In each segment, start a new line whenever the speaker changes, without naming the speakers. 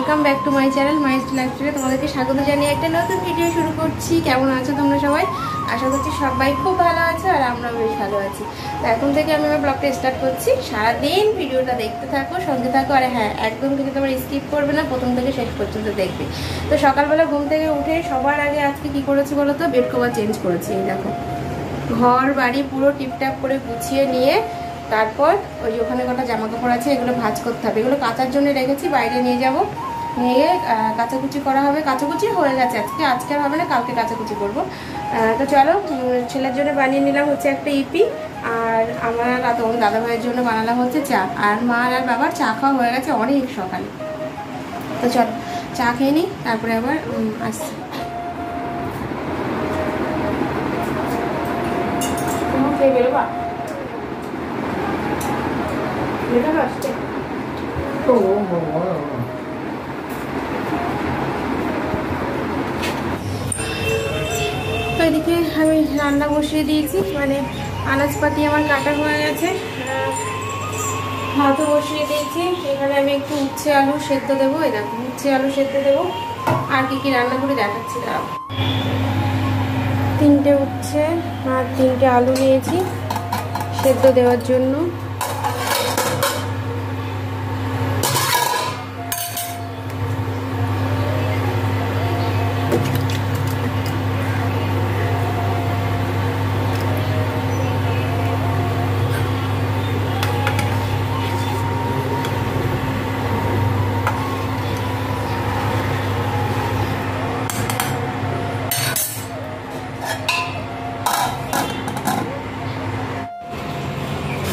Welcome back to my channel my লাইফস্টাইলে তোমাদেরকে স্বাগত জানিয়ে একটা নতুন ভিডিও শুরু করছি। কেমন আছো তোমরা সবাই? আশা করছি সবাই খুব ভালো আছো আর আমরাও বেশ ভালো আছি। তো এখন থেকে আমি আমার ব্লগটা স্টার্ট করছি। সারাদিন ভিডিওটা দেখতে থাকো, সঙ্গে থাকো, আর হ্যাঁ একদম কিন্তু তোমরা স্কিপ করবে না, প্রথম থেকে শেষ পর্যন্ত দেখবে। তো সকালবেলা ঘুম থেকে উঠে সবার আগে আজকে কি করেছি বলো তো? বেড কভার চেঞ্জ করেছি। এই দেখো, ঘর বাড়ি পুরো টিপটাপ করে গুছিয়ে নিয়ে তারপর ওই যে ওখানে কটা জামা কাপড় আছে, এগুলো ভাঁজ করতে হবে। এগুলো কাচার জন্য রেখেছি, বাইরে নিয়ে যাব, নিয়ে কাচাকুচি করা হবে। কাচাকুচি হয়ে গেছে আজকে আর হবে না, কালকে কাচাকুচি করবো। তো চলো, ছেলের জন্য বানিয়ে নিলাম হচ্ছে একটা ইপি, আর আমার তোমার দাদা ভাইয়ের জন্য বানালাম হচ্ছে চা। আর মা আর বাবার চা খাওয়া হয়ে গেছে অনেক সকালে। তো চলো চা খেয়ে নিই, তারপরে আবার আসছি। খেয়ে বেরোবা? আসছে তো এদিকে আমি রান্না বসিয়ে দিয়েছি, মানে আনাজপাতি আমার কাটা হয়ে গেছে, ভাতও বসিয়ে দিয়েছি। এখানে আমি একটু উচ্ছে আলু সেদ্ধ দেবো। এই দেখো, উচ্ছে আলু সেদ্ধ দেবো। আর কি রান্না করে দেখাচ্ছি দাঁড়াও। 3টে উচ্ছে আর 3টে আলু নিয়েছি সেদ্ধ দেওয়ার জন্য।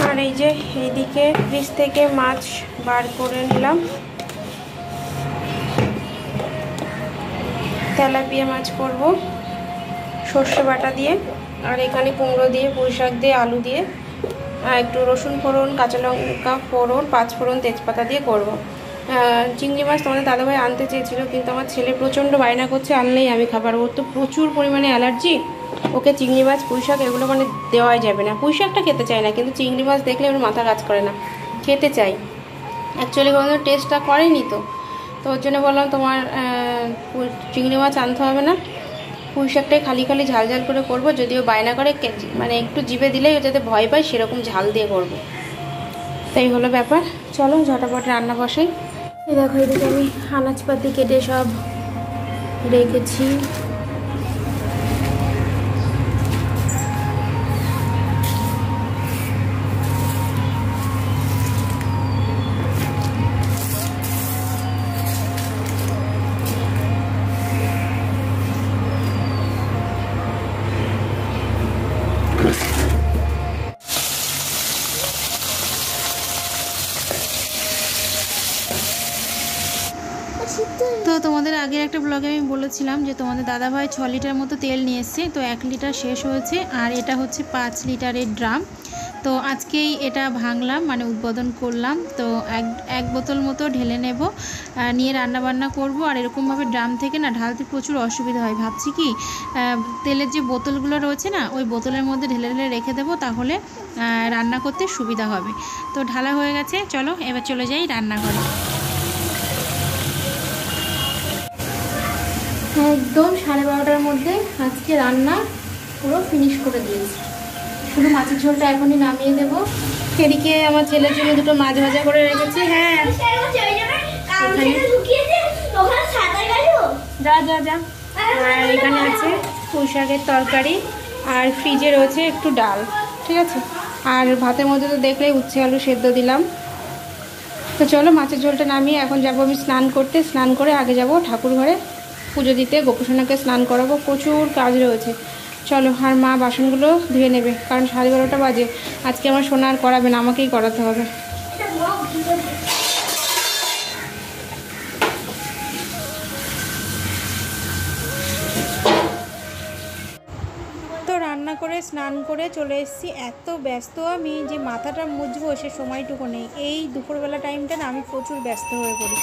আর এই যে এইদিকে ফ্রিজ থেকে মাছ বার করে নিলাম, তেলাপিয়া মাছ করব সর্ষে বাটা দিয়ে। আর এখানে কুমড়ো দিয়ে, পুঁই শাক দিয়ে, আলু দিয়ে, আর একটু রসুন ফোড়ন, কাঁচা লঙ্কা ফোড়ন, 5 ফোড়ন, তেজপাতা দিয়ে করব। চিংড়ি মাছ তোমাদের দাদাভাই আনতে চেয়েছিল, কিন্তু আমার ছেলে প্রচণ্ড বায়না করছে, আনলেই আমি খাবার। ওর তো প্রচুর পরিমাণে অ্যালার্জি, ওকে চিংড়ি মাছ, পুঁই শাক এগুলো মানে দেওয়াই যাবে না। পুঁই শাকটা খেতে চায় না, কিন্তু চিংড়ি মাছ দেখলে ওর মাথা কাজ করে না, খেতে চাই। অ্যাকচুয়ালি কোনো টেস্টটা করেনি তো ওর জন্য বললাম তোমার চিংড়ি মাছ আনতে হবে না, পুঁই শাকটাই খালি খালি ঝাল ঝাল করে করবো। যদিও বায়না করে, মানে একটু জিভে দিলেই যাতে ভয় পায় সেরকম ঝাল দিয়ে করবো। তাই হলো ব্যাপার। চলো ঝটাপট রান্না বসাই। এই দেখো, এদিকে আমি আনাজপাতি কেটে সব রেখেছি। তো তোমাদের আগের একটা ব্লগে আমি বলেছিলাম যে তোমাদের দাদাভাই 6 লিটার মতো তেল নিয়ে এসছে, তো 1 লিটার শেষ হয়েছে, আর এটা হচ্ছে 5 লিটারের ড্রাম। তো আজকেই এটা ভাঙলাম, মানে উদ্বোধন করলাম। তো এক বোতল মতো ঢেলে নেব, নিয়ে রান্নাবান্না করব। আর এরকমভাবে ড্রাম থেকে না ঢালতে প্রচুর অসুবিধা হয়। ভাবছি কি তেলের যে বোতলগুলো রয়েছে না, ওই বোতলের মধ্যে ঢেলে ঢেলে রেখে দেবো, তাহলে রান্না করতে সুবিধা হবে। তো ঢালা হয়ে গেছে, চলো এবার চলে যাই রান্নাঘরে। একদম 12:30টার মধ্যে আজকে রান্না পুরো ফিনিশ করে দিয়েছি। শুধু মাছের ঝোলটা এখনই নামিয়ে দেবো। এদিকে আমার ছেলের জন্য দুটো মাছ ভাজা করে রেখেছি। হ্যাঁ যা যা যা। আর এখানে আছে পুঁই শাকের তরকারি, আর ফ্রিজে রয়েছে একটু ডাল, ঠিক আছে। আর ভাতের মধ্যে তো দেখলে উচ্ছে আলু সেদ্ধ দিলাম। তো চলো মাছের ঝোলটা নামিয়ে এখন যাবো আমি স্নান করতে। স্নান করে আগে যাব ঠাকুর ঘরে পুজো দিতে, গোপুসোনাকে স্নান করাবো, প্রচুর কাজ রয়েছে। চলো, আর মা বাসনগুলো ধুয়ে নেবে, কারণ 12:30 বাজে। আজকে আমার সোনা আর করাবে না, আমাকেই করাতে হবে। তো রান্না করে স্নান করে চলে এসেছি। এত ব্যস্ত আমি যে মাথাটা মুছবো সে সময়টুকু নেই। এই দুপুরবেলা টাইমটা না আমি প্রচুর ব্যস্ত হয়ে পড়ি।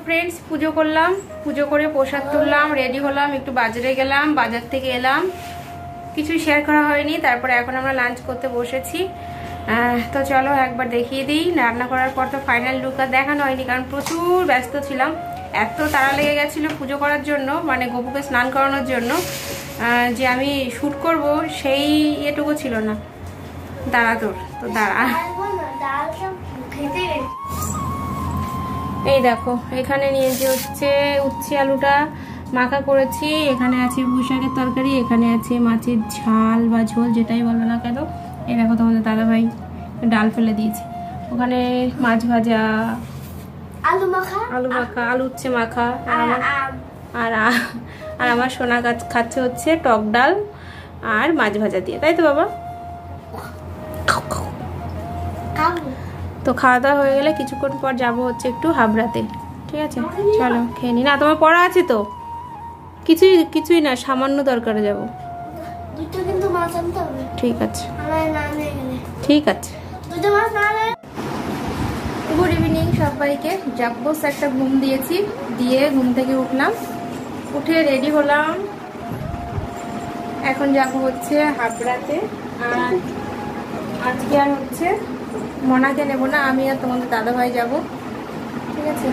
ফ্রেন্ডস পুজো করলাম, পুজো করে প্রসাদ তুললাম, রেডি হলাম, একটু বাজারে গেলাম, বাজার থেকে এলাম, কিছুই শেয়ার করা হয়নি। তারপরে এখন আমরা লাঞ্চ করতে বসেছি। তো চলো একবার দেখিয়ে দিই। রান্না করার পর তো ফাইনাল লুক আর দেখানো হয়নি, কারণ প্রচুর ব্যস্ত ছিলাম। এত তাড়া লেগে গেছিলো পুজো করার জন্য, মানে গপুকে স্নান করানোর জন্য, যে আমি শ্যুট করব সেই এটুকু ছিল না। দাঁড়া তোর তো দাঁড়া। এই দেখো এখানে নিয়েছি হচ্ছে উচ্ছে আলুটা মাখা করেছি, এখানে আছে পুঁই শাকের তরকারি, এখানে আছে মাছের ঝাল বা ঝোল যেটাই বলো না কেন। এই দেখো তোমাদের দাদাভাই ডাল ফেলে দিয়েছে, ওখানে মাছ ভাজা, আলু মাখা, আলু উচ্ছে মাখা, আর আমার সোনা খাচ্ছে হচ্ছে টক ডাল আর মাছ ভাজা দিয়ে, তাই তো বাবা? তো খাওয়া দাওয়া হয়ে গেলে কিছুক্ষণ পর যাবো হচ্ছে একটু হাবড়াতে, ঠিক আছে? চলো খেয়ে নি। না তোমার পড়া আছে তো, কিছুই না, সামান্য দরকারে যাবো। ঠিক আছে ঠিক আছে। গুড ইভিনিং সবাইকে। জাব্বস একটা ঘুম দিয়েছি, দিয়ে ঘুম থেকে উঠলাম, উঠে রেডি হলাম। এখন যাবো হচ্ছে হাবড়াতে। আর আজকে আর হচ্ছে মনাকে নেবো না, আমি আর তোমাদের দাদাভাই যাব, ঠিক আছে?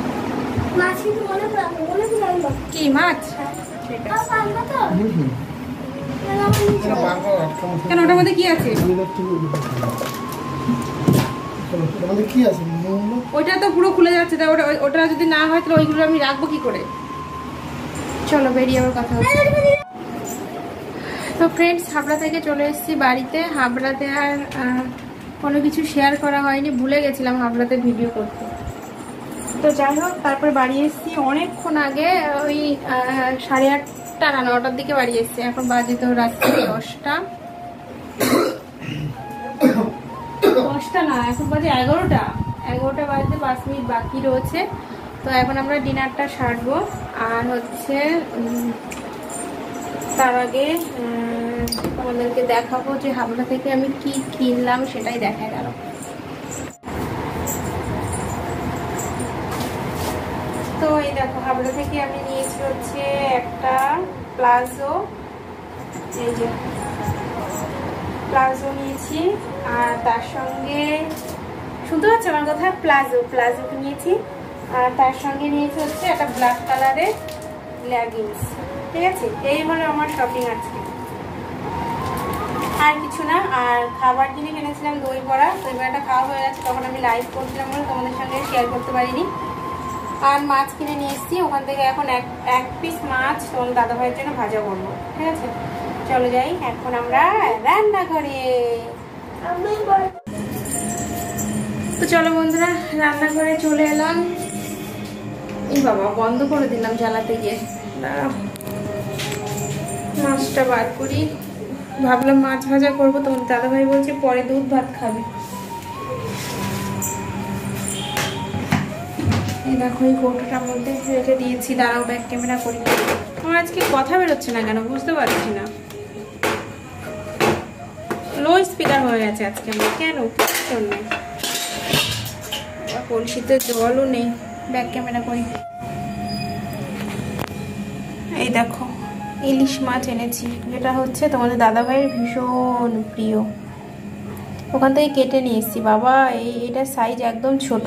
কি মাছ? কেন ওটার মধ্যে কি আছে? ওইটা তো পুরো খুলে যাচ্ছে, ওটা যদি না হয় তাহলে ওইগুলো আমি রাখবো কি করে? চলো বেরিয়ে আবার কথা হচ্ছে। তো ফ্রেন্ডস হাবড়া থেকে চলে এসেছি বাড়িতে। হাবড়াতে আর কোনো কিছু শেয়ার করা হয়নি, ভুলে গেছিলাম হাবড়াতে ভিডিও করতে। তো যাই হোক, তারপরে বাড়ি এসেছি অনেকক্ষণ আগে, ওই 8:30 না 9টার দিকে বাড়ি এসেছি। এখন বাজে তো রাত্রি 10টা না, এখন বাজে 11টা বাজতে 5 মিনিট বাকি রয়েছে। তো এখন আমরা ডিনারটা সারবো। আর হচ্ছে তার আগে তোমাদেরকে দেখাবো যে হাবড়া থেকে আমি কি কিনলাম, সেটাই দেখা গেল। তো এই দেখো হাবড়া থেকে আমি নিয়েছি হচ্ছে একটা প্লাজো, এই যে প্লাজো নিয়েছি। আর তার সঙ্গে, শুনতে পাচ্ছ আমার কথা? প্লাজো নিয়েছি। আর তার সঙ্গে নিয়েছি হচ্ছে একটা ব্ল্যাক কালারের লেগিংস, ঠিক আছে? এই হলো আমার শপিং আজকে, আর কিছু না। আর খাবার জিনিস এনেছিলাম দই বড়াটা খাওয়া হয়ে গেছে, তখন আমি লাইভ করছিলাম বলে তোমাদের সঙ্গে শেয়ার করতে পারিনি। আর মাছ কিনে নিয়ে এসেছি ওখান থেকে, এখন এক পিস মাছ তোমার দাদাভাইয়ের জন্য ভাজা করবো, ঠিক আছে? চলো যাই এখন আমরা রান্নাঘরে। তো চলো বন্ধুরা, রান্নাঘরে চলে এলাম। এই বাবা বন্ধ করে দিলাম জ্বালাতে গিয়ে, মাছটা বার করি। ভাবলাম মাছ ভাজা করবো, তোমার দাদাভাই বলছে পরে দুধ ভাত খাবে। এই দেখো এই কৌটোটার মধ্যে রেখে দিয়েছি, দাঁড়াও ব্যাক ক্যামেরা করি। আমার আজকে কথা বেরোচ্ছে না কেন বুঝতে পারছি না, লো স্পিকার হয়ে গেছে আজকে আমার, কেন জন্য? কলসিতে জলও নেই, ব্যাক ক্যামেরা করি। এই দেখো ইলিশ মাছ এনেছি, যেটা হচ্ছে তোমাদের দাদাভাইয়ের ভীষণ প্রিয়। ওখান থেকে কেটে নিয়ে এসেছি। বাবা এইটার সাইজ একদম ছোট,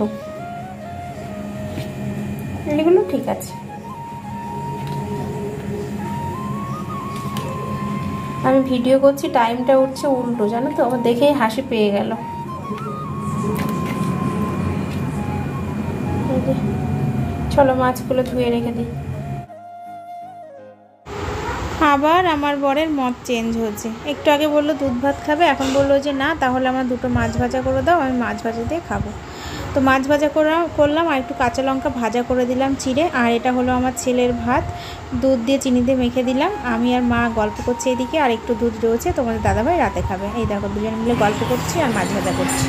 এগুলো ঠিক আছে। আমি ভিডিও করছি, টাইমটা উঠছে উল্টো, জানো তো? আমার দেখেই হাসি পেয়ে গেল। চলো মাছগুলো ধুয়ে রেখে দিই। আবার আমার বরের মত চেঞ্জ হচ্ছে। একটু আগে বললো দুধ ভাত খাবে, এখন বললো যে না তাহলে আমার দুটো মাছ ভাজা করে দাও, আমি মাছ ভাজা দিয়ে খাবো। তো মাছ ভাজা করলাম, আর একটু কাঁচা লঙ্কা ভাজা করে দিলাম চিড়ে। আর এটা হলো আমার ছেলের ভাত, দুধ দিয়ে চিনি দিয়ে মেখে দিলাম। আমি আর মা গল্প করছি এদিকে, আর একটু দুধ রয়েছে, তোমাদের দাদাভাই রাতে খাবে। এই দেখো দুজন মিলে গল্প করছি আর মাছ ভাজা করছি।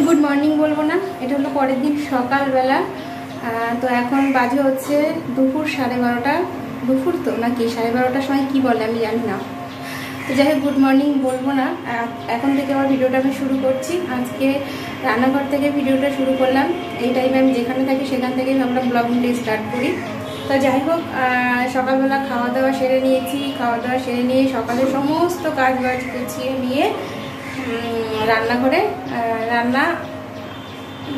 গুড মর্নিং বলবো না, এটা হলো পরের দিন সকালবেলা। তো এখন বাজে হচ্ছে দুপুর 12:30। দুপুর তো নাকি 12:30 সময় কি বলে আমি জানি না। তো যাই হোক গুড মর্নিং বলবো না, এখন থেকে আমার ভিডিওটা আমি শুরু করছি। আজকে রান্নাঘর থেকে ভিডিওটা শুরু করলাম। এই টাইমে আমি যেখানে থাকি সেখান থেকেই আমরা ব্লগিংটা স্টার্ট করি। তো যাই হোক, সকালবেলা খাওয়া দাওয়া সেরে নিয়েছি। খাওয়া দাওয়া সেরে নিয়ে সকালে সমস্ত কাজ বাজ গুছিয়ে নিয়ে রান্নাঘরে রান্না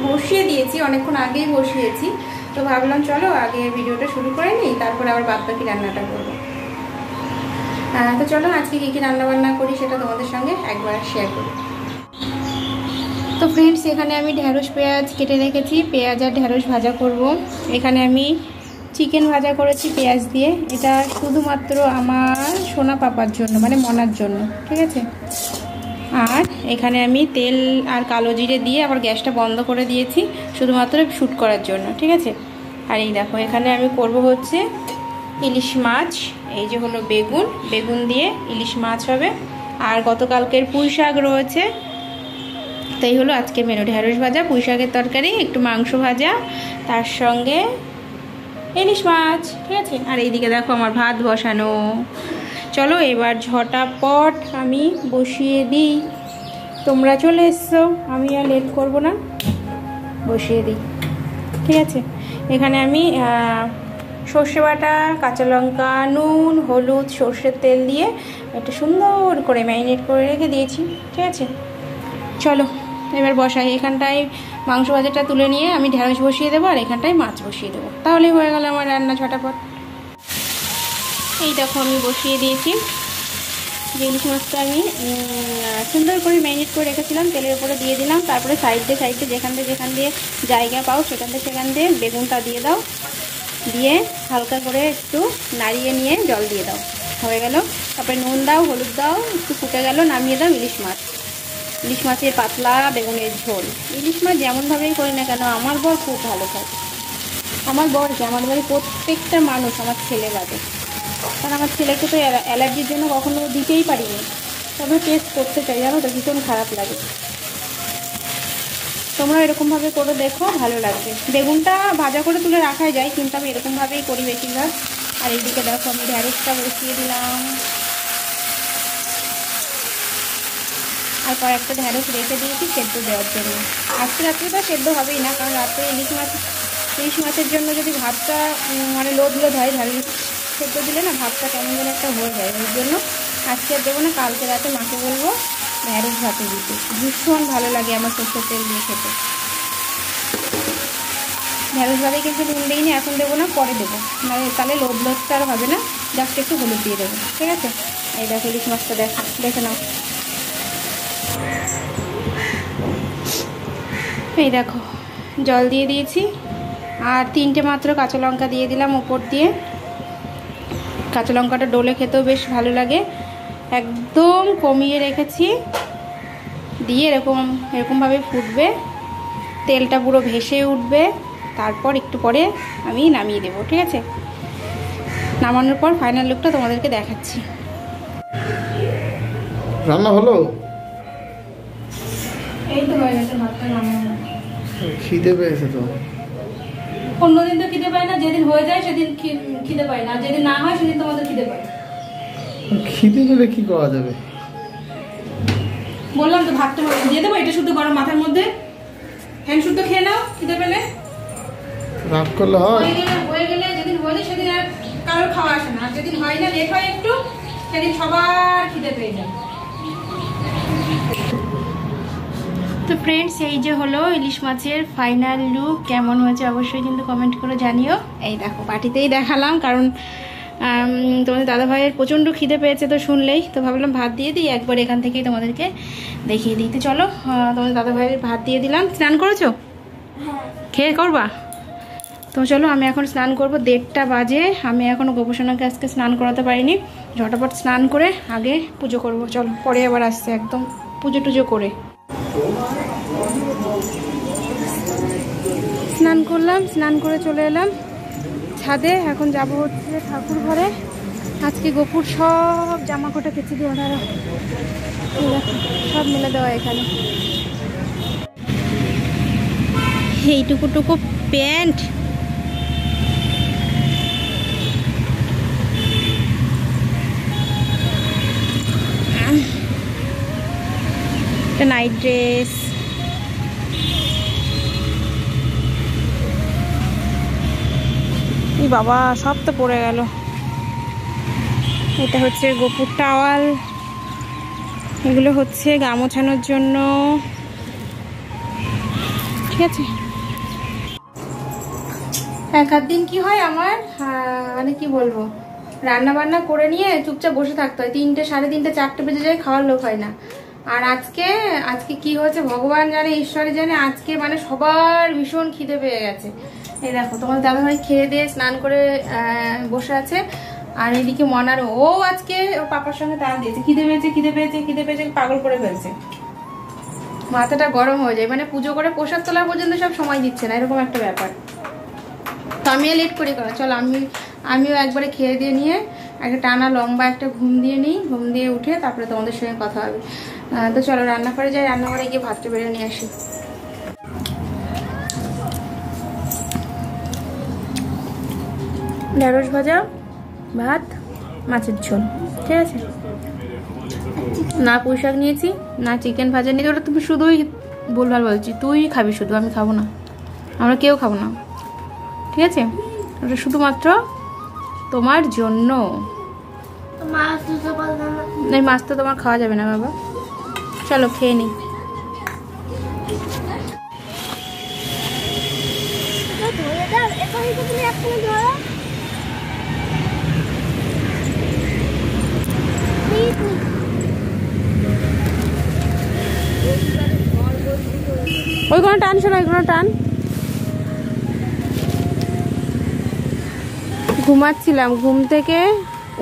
বসিয়ে দিয়েছি, অনেকক্ষণ আগেই বসিয়েছি। তো ভাবলাম চলো আগে ভিডিওটা শুরু করে নিই, তারপরে আবার বাদবাকি রান্নাটা করবো। তো চলো আজকে কী কী রান্নাবান্না করি সেটা তোমাদের সঙ্গে একবার শেয়ার করি। তো ফ্রেন্ডস, এখানে আমি ঢ্যাঁড়স পেঁয়াজ কেটে রেখেছি, পেঁয়াজ আর ঢ্যাঁড়স ভাজা করব। এখানে আমি চিকেন ভাজা করেছি পেঁয়াজ দিয়ে, এটা শুধুমাত্র আমার সোনা পাপার জন্য, মানে মনার জন্য, ঠিক আছে। আর এখানে আমি তেল আর কালো জিরে দিয়ে আবার গ্যাসটা বন্ধ করে দিয়েছি শুধুমাত্র শ্যুট করার জন্য, ঠিক আছে। আর এই দেখো এখানে আমি করব হচ্ছে ইলিশ মাছ। এই যে হলো বেগুন দিয়ে ইলিশ মাছ হবে। আর গতকালকের পুঁই শাক রয়েছে। তাই হলো আজকে মেনু, ঢ্যাঁড়স ভাজা, পুঁই শাকের তরকারি, একটু মাংস ভাজা, তার সঙ্গে ইলিশ মাছ, ঠিক আছে। আর এইদিকে দেখো আমার ভাত বসানো। চলো এবার ঝটাপট আমি বসিয়ে দিই। তোমরা চলে এসছো, আমি আর লেট করবো না, বসিয়ে দিই, ঠিক আছে। এখানে আমি সর্ষে বাটা, কাঁচা লঙ্কা, নুন, হলুদ, সর্ষের তেল দিয়ে একটা সুন্দর করে ম্যারিনেট করে রেখে দিয়েছি, ঠিক আছে। চলো এবার বসাই। এখানটায় মাংস ভাজাটা তুলে নিয়ে আমি ঢ্যাঁড়স বসিয়ে দেবো, আর এখানটায় মাছ বসিয়ে দেবো, তাহলেই হয়ে গেল আমার রান্না ঝটাপট। এই দেখো আমি বসিয়ে দিয়েছি। যে ইলিশ মাছটা আমি সুন্দর করে ম্যারিনেট করে রেখেছিলাম তেলের উপরে দিয়ে দিলাম। তারপরে সাইডে যেখান দিয়ে জায়গা পাও সেখান দিয়ে বেগুনটা দিয়ে দাও, দিয়ে হালকা করে একটু নাড়িয়ে নিয়ে জল দিয়ে দাও, হয়ে গেল। তারপরে নুন দাও, হলুদ দাও, একটু ফুটে গেল, নামিয়ে দাও ইলিশ মাছের পাতলা বেগুনের ঝোল। ইলিশ মাছ যেমনভাবেই করি না কেন আমার বর খুব ভালো খায়। আমার বরকে, আমার বাড়ির প্রত্যেকটা মানুষ, আমার ছেলে বাদে, কারণ আমার ছেলেকে তো অ্যালার্জির জন্য কখনো দিতেই পারিনি, তবে টেস্ট করতে চাই, জানো তো, ভীষণ খারাপ লাগে। তোমরা এরকমভাবে করে দেখো, ভালো লাগবে। বেগুনটা ভাজা করে তুলে রাখা যায়, কিন্তু আমি এরকমভাবেই করি বেশিরভাগ। আর এইদিকে দেখো আমি ঢ্যাঁড়সটা বসিয়ে দিলাম, আর কয়েকটা ঢ্যাঁড়স রেখে দিয়েছি সেদ্ধ দেওয়ার জন্য। আজকে রাত্রে তো সেদ্ধ হবেই না, কারণ রাত্রে ইলিশ মাছের জন্য যদি ভাতটা মানে লোদ হয়, ঢ্যাঁড়স সেদ্ধ দিলে না ভাতটা কেমন যেন একটা হয়ে যায়। ওই জন্য আজকে আর দেবো না, কালকে রাতে মাকে বলবো ঢ্যাঁড়স ভাতে দিতে। ভীষণ ভালো লাগে আমার সরষের তেল দিয়ে খেতে। ঢ্যাঁড়স ভাতে কিন্তু নুন দিইনি, এখন দেবো না, পরে দেবো, মানে তাহলে লোদটা আর হবে না। জাস্ট একটু হলুদ দিয়ে দেবো, ঠিক আছে। এই দেখো ইলিশ মাছটা দেখে নাও। এই দেখো জল দিয়ে দিয়েছি, আর 3টে মাত্র কাঁচা লঙ্কা দিয়ে দিলাম উপর দিয়ে। কাঁচা লঙ্কাটা ডলে খেতেও বেশ ভালো লাগে। একদম কমিয়ে রেখেছি, দিয়ে এরকমভাবে ফুটবে, তেলটা পুরো ভেসে উঠবে। তারপর একটু পরে আমি নামিয়ে দেবো, ঠিক আছে। নামানোর পর ফাইনাল লুকটা তোমাদেরকে দেখাচ্ছি।
রান্না হলো?
এই তো হয়ে গেছে, ভাতটা নামানো।
খিদে পেয়েছে তো।
অন্যদিন তো খিদে পায় না, যেদিন হয়ে যায় সেদিন খিদে পায় না, যেদিন না হয় সেদিন তোমাদের খিদে পায়।
খিদে পেলে কি করা যাবে?
বললাম তো ভাতটা দিয়ে দেবো, এটা শুদ্ধ গরম মাথার মধ্যে হ্যান্ড শুদ্ধ খেয়ে নাও খিদে পেলে।
রাত করলে হয়?
হয়ে গেলে যেদিন হয়ে যায় সেদিন আর কারোর খাওয়া আসে না, আর যেদিন হয় না, লেট হয় একটু, সেদিন সবার খিদে পেয়ে যায়। তো ফ্রেন্ডস, এই যে হলো ইলিশ মাছের ফাইনাল লুক। কেমন হয়েছে অবশ্যই কিন্তু কমেন্ট করে জানিও। এই দেখো বাটিতেই দেখালাম, কারণ তোমাদের দাদাভাইয়ের প্রচণ্ড খিদে পেয়েছে তো শুনলেই, তো ভাবলাম ভাত দিয়ে দিই একবার, এখান থেকেই তোমাদেরকে দেখিয়ে দিই। তো চলো তোমাদের দাদাভাইয়ের ভাত দিয়ে দিলাম। স্নান করেছো? খেয়ে করবা? তো চলো আমি এখন স্নান করবো, 1:30টা বাজে। আমি এখনও গোপসোনাকে আজকে স্নান করাতে পারিনি, ঝটাপট স্নান করে আগে পুজো করব। চলো পরে আবার আসছে একদম পুজো টুজো করে। স্নান করলাম, স্নান করে চলে এলাম ছাদে। এখন যাব হচ্ছে ঠাকুর ঘরে। আজকে গোপুর সব জামা কাপড় কেচে দিয়ে ওনারা সব মেলে দেওয়া এখানে। এইটুকু প্যান্ট, একটা নাইট ড্রেস, এই বাবা সব তো পড়ে গেল। এটা হচ্ছে গোপুর টাওয়াল, এগুলো হচ্ছে গা মোছানোর জন্য। ঠিক আছে, এক আধ দিন কি হয় আমার, মানে কি বলবো, রান্না বান্না করে নিয়ে চুপচাপ বসে থাকতে হয়। 3টে, 3:30, 4টে বেজে যায়, খাওয়ার লোক হয় না। আর আজকে কি হয়েছে ভগবান জানে, ঈশ্বরে জানে, আজকে মানে সবার ভীষণ খিদে পেয়ে গেছে। এই দেখো তোমার দাদাভাই খেয়ে দিয়ে স্নান করে বসে আছে, আর এদিকে মনার ও আজকে ওর পাপার সঙ্গে তাল দিয়েছে, খিদে পেয়েছে খিদে পেয়েছে খিদে পেয়েছে, পাগল করে ফেলছে। মাথাটা গরম হয়ে যায়, মানে পুজো করে প্রসাদ তোলা পর্যন্ত সব সময় দিচ্ছে না, এরকম একটা ব্যাপার। তো আমিও লেট করি করা, চলো আমিও একবারে খেয়ে দিয়ে নিয়ে একটা টানা লম্বা একটা ঘুম দিয়ে নিই, ঘুম দিয়ে উঠে তারপরে তোমাদের সঙ্গে কথা হবে। তো চলো রান্নাঘরে যাই, রান্নাঘরে গিয়ে ভাতটা বেড়ে নিয়ে আসি। ঢেঁড়স ভাজা, ভাত, মাছের ঝোল, ঠিক আছে। না পুঁই শাক নিয়েছি, না চিকেন ভাজা নিয়েছি, ওটা তুমি শুধুই ভুলভাল বলছি, তুই খাবি শুধু, আমি খাবো না, আমরা কেউ খাবো না, ঠিক আছে। ওটা শুধুমাত্র তোমার জন্য। এই মাছ তো তোমার খাওয়া যাবে না বাবা, চলো খেয়ে নিই। ওইগুলো টান, শোনো ওইগুলো টান। ঘুমাচ্ছিলাম, ঘুম থেকে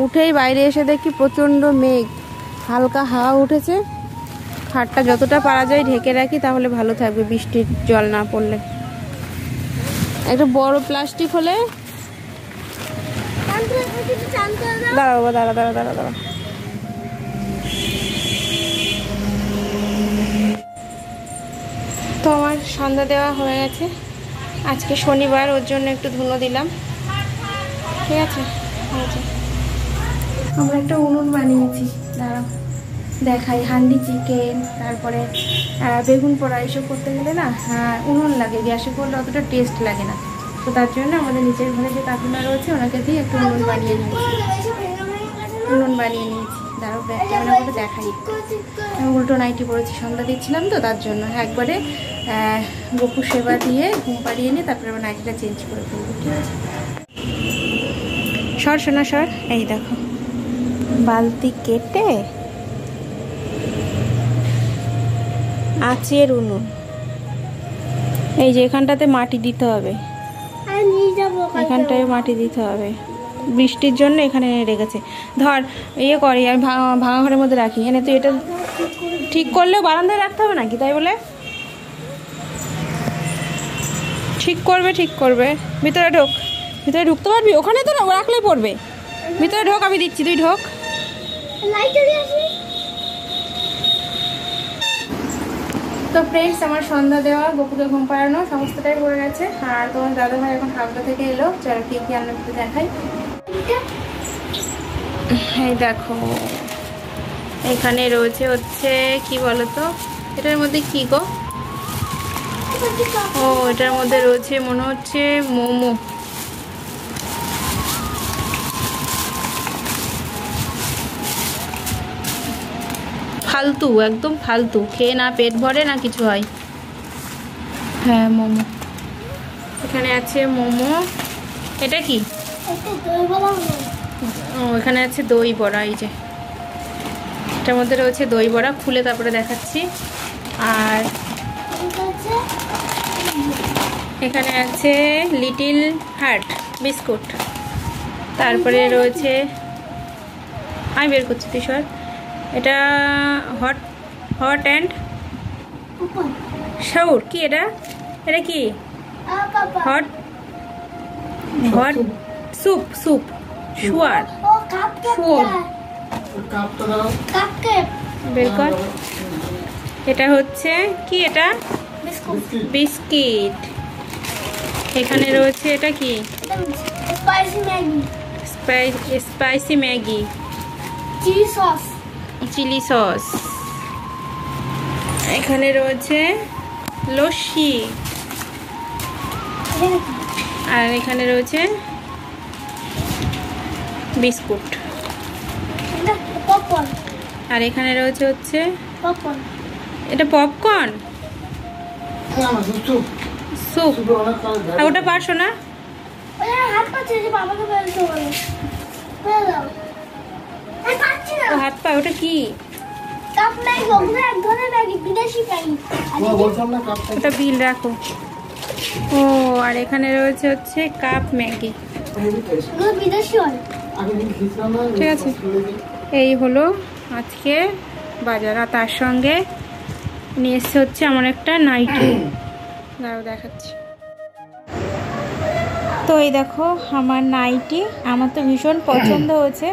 উঠেই বাইরে এসে দেখি প্রচণ্ড মেঘ, হালকা হাওয়া উঠেছে। খাটটা যতটা পারা যায় ঢেকে রাখি, তাহলে ভালো থাকবে বৃষ্টির জল না পড়লে। একটা বড় প্লাস্টিক হলে, দাঁড়া বাবা, দাঁড়া দাঁড়া দাঁড়া দাঁড়া। তো আমার সন্ধ্যা দেওয়া হয়ে গেছে, আজকে শনিবার, ওর জন্য একটু ধুনো দিলাম, ঠিক আছে। আমরা একটা উনুন বানিয়েছি, দাঁড়াও দেখাই। হান্ডি চিকেন, তারপরে বেগুন পোড়া, এসব করতে গেলে না উনুন লাগে, গ্যাসে করলে অতটা টেস্ট লাগে না। তো তার জন্য আমাদের নিচের ঘরে যে কাকিমা রয়েছে ওনাকে দিয়ে একটু উনুন বানিয়ে নিয়েছি। দাঁড়াও ব্যাক ক্যামেরা করে দেখাই। উল্টো নাইটি পরেছি, সন্ধ্যা দিচ্ছিলাম তো তার জন্য। একবারে গপু সেবা দিয়ে ঘুম পাড়িয়ে নিয়ে তারপরে আবার নাইটিটা চেঞ্জ করে ফেলবো, ঠিক আছে। সর শোনা সর, এই দেখো বালতি কেটে আঁচের উনুন, এই যে এখানটাতে মাটি দিতে হবে, এখানটায় মাটি দিতে হবে, বৃষ্টির জন্য এখানে রেখেছে। ধর ইয়ে করি, আমি ভাঙা ঘরের মধ্যে রাখি, এনে তো এটা ঠিক করলেও বারান্দায় রাখতে হবে নাকি, তাই বলে ঠিক করবে। ভিতরে ঢোক, ভিতরে ঢুকতে পারবি, ওখানে তো রাখলেই পড়বে। ভিতরে ঢোক, আমি দিচ্ছি, তুই ঢোক। তো ফ্রেন্ডস, আমার সন্ধ্যা দেওয়া, গপুকে ঘুম পাড়ানো সমস্তটাই হয়ে গেছে। আর তোমার দাদাভাই এখন হাওড়া থেকে এলো, চলো কি কি আমরা একটু দেখাই। এই দেখো এখানে রয়েছে হচ্ছে কি বলতো, এটার মধ্যে কি গো, ও এটার মধ্যে রয়েছে মনে হচ্ছে মোমো। ফালতু, একদম ফালতু, খেয়ে না পেট ভরে না কিছু হয়। হ্যাঁ মোমো, এখানে আছে মোমো। এটা কি, ও এখানে আছে দই বড়া, এই যে এটার মধ্যে রয়েছে দই বড়া, খুলে তারপরে দেখাচ্ছি। আর এখানে আছে লিটিল হার্ট বিস্কুট, তারপরে রয়েছে, আমি বের করছি তুই সর, এটা হট অ্যান্ড শাউর, কি এটা, এটা কি হট স্যুপ শুয়ার বের কর। এটা হচ্ছে কি, এটা বিস্কিট। এখানে রয়েছে এটা কি, স্পাইসি ম্যাগি, চিলি সস। এখানে রয়েছে লস্যি, আর এখানে রয়েছে বিস্কুট।
পপকর্ন।
আর এখানে রয়েছে হচ্ছে
পপকর্ন।
এটা পপকর্ন,
না না চুপ
স্যুপ।
চুপ অনেক কাজ
আর ওটা পারছো না?
ওই হাত পাচ্ছে যে বাবাকে বলতে বলে বলে দাও। এই পাচ্ছি না।
ও হাত পায়, ওটা কি?
কাপ ম্যাগি, ওগুলো এক ধরনের ম্যাগি, বিদেশি ম্যাগি।
তোমার বলছিলাম না কাপটা
ওটা বিল রাখো। ও আর এখানে রয়েছে হচ্ছে কাপ ম্যাগি।
ওগুলো বিদেশি হয়।
আগে দিন খেয়েছিলাম না
ঠিক আছে। এই হলো আজকে বাজার। আর তার সঙ্গে নিয়ে এসছে হচ্ছে আমার একটা নাইটি। দাঁড়াও দেখাচ্ছি। তো এই দেখো আমার নাইটি, আমার তো ভীষণ পছন্দ হয়েছে।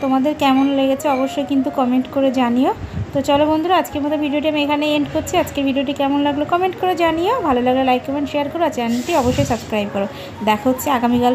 তোমাদের কেমন লেগেছে অবশ্যই কিন্তু কমেন্ট করে জানিও। তো চলো বন্ধুরা, আজকের মতো ভিডিওটি আমি এখানে এন্ড করছি। আজকের ভিডিওটি কেমন লাগলো কমেন্ট করে জানিও, ভালো লাগলে লাইক কমেন্ট শেয়ার করো, আর চ্যানেলটি অবশ্যই সাবস্ক্রাইব করো। দেখা হচ্ছে আগামীকাল।